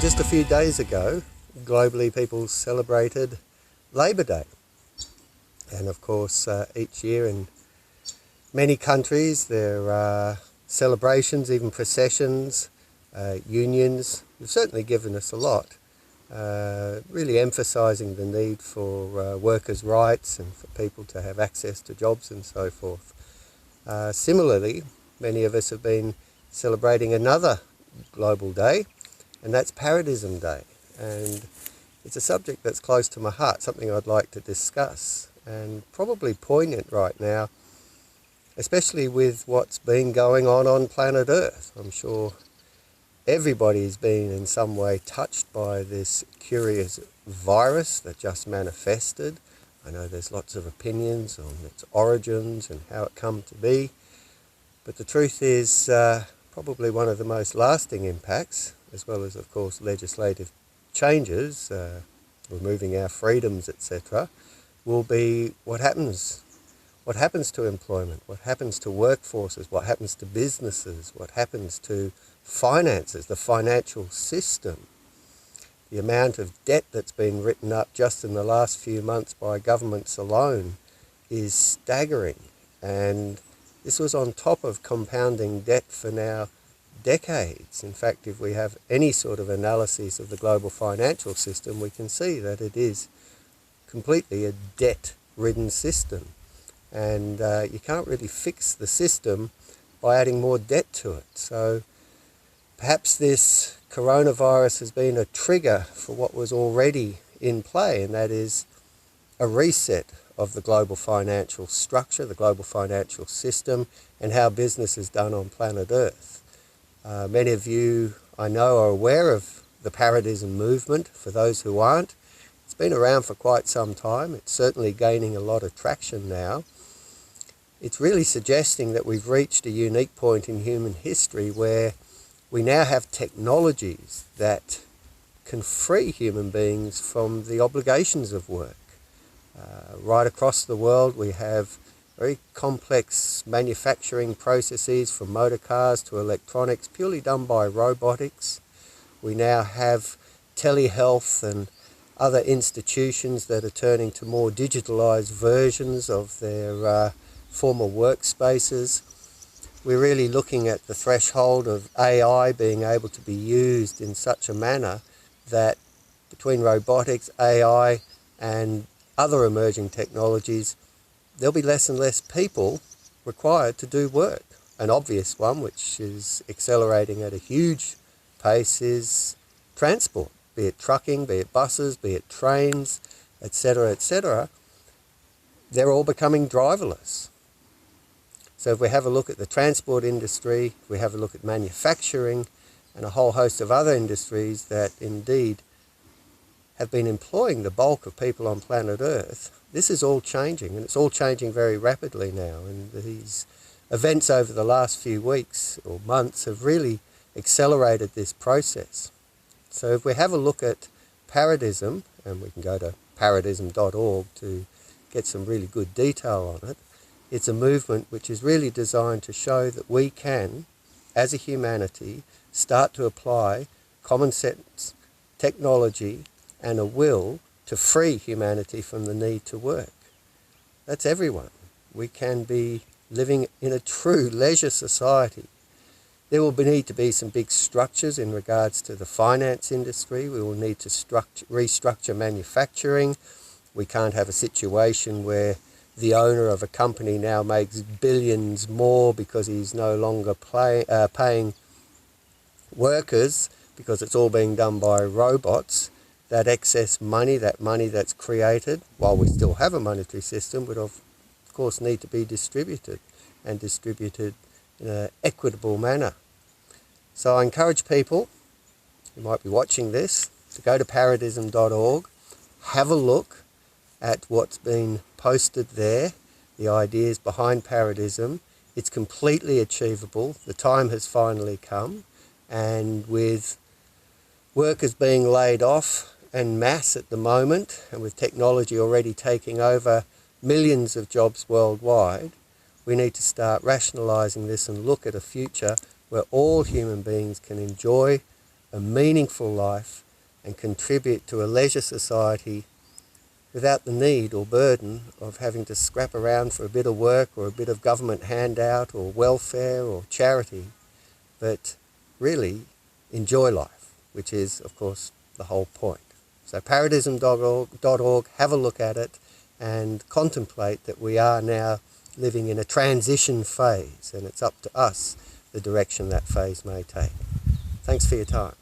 just a few days ago, globally people celebrated Labor Day. And of course, each year in many countries there are celebrations, even processions, unions. They've certainly given us a lot, really emphasising the need for workers' rights and for people to have access to jobs and so forth. Similarly, many of us have been celebrating another global day, and that's Paradism Day. And it's a subject that's close to my heart, something I'd like to discuss, and probably poignant right now, especially with what's been going on planet Earth. I'm sure everybody's been in some way touched by this curious virus that just manifested. I know there's lots of opinions on its origins and how it come to be, but the truth is probably one of the most lasting impacts, as well as of course legislative changes, removing our freedoms, etc., will be what happens to employment, what happens to workforces, what happens to businesses, what happens to finances, the financial system. The amount of debt that's been written up just in the last few months by governments alone is staggering, and this was on top of compounding debt for now decades. In fact, if we have any sort of analysis of the global financial system, we can see that it is completely a debt-ridden system. And you can't really fix the system by adding more debt to it. So perhaps this coronavirus has been a trigger for what was already in play, and that is a reset of the global financial structure, the global financial system, and how business is done on planet Earth. Many of you, I know, are aware of the Paradism Movement. For those who aren't, it's been around for quite some time. It's certainly gaining a lot of traction now. It's really suggesting that we've reached a unique point in human history where we now have technologies that can free human beings from the obligations of work. Right across the world we have very complex manufacturing processes, from motor cars to electronics, purely done by robotics. We now have telehealth and other institutions that are turning to more digitalized versions of their former workspaces. We're really looking at the threshold of AI being able to be used in such a manner that between robotics, AI and other emerging technologies, there'll be less and less people required to do work. An obvious one, which is accelerating at a huge pace, is transport, be it trucking, be it buses, be it trains, etc., etc. They're all becoming driverless. So if we have a look at the transport industry, if we have a look at manufacturing and a whole host of other industries that indeed have been employing the bulk of people on planet Earth, this is all changing, and it's all changing very rapidly now. And these events over the last few weeks or months have really accelerated this process. So if we have a look at Paradism, and we can go to paradism.org to get some really good detail on it, it's a movement which is really designed to show that we can, as a humanity, start to apply common sense, technology, and a will to free humanity from the need to work. That's everyone. We can be living in a true leisure society. There will need to be some big structures in regards to the finance industry. We will need to restructure manufacturing. We can't have a situation where the owner of a company now makes billions more because he's no longer paying workers, because it's all being done by robots. That excess money, that money that's created, while we still have a monetary system, would of course need to be distributed, and distributed in an equitable manner. So I encourage people who might be watching this to go to paradism.org, have a look at what's been posted there, the ideas behind Paradism. It's completely achievable. The time has finally come, and with workers being laid off en masse at the moment, and with technology already taking over millions of jobs worldwide, we need to start rationalising this and look at a future where all human beings can enjoy a meaningful life and contribute to a leisure society without the need or burden of having to scrap around for a bit of work or a bit of government handout or welfare or charity, but really enjoy life, which is, of course, the whole point. So paradism.org, have a look at it and contemplate that we are now living in a transition phase, and it's up to us the direction that phase may take. Thanks for your time.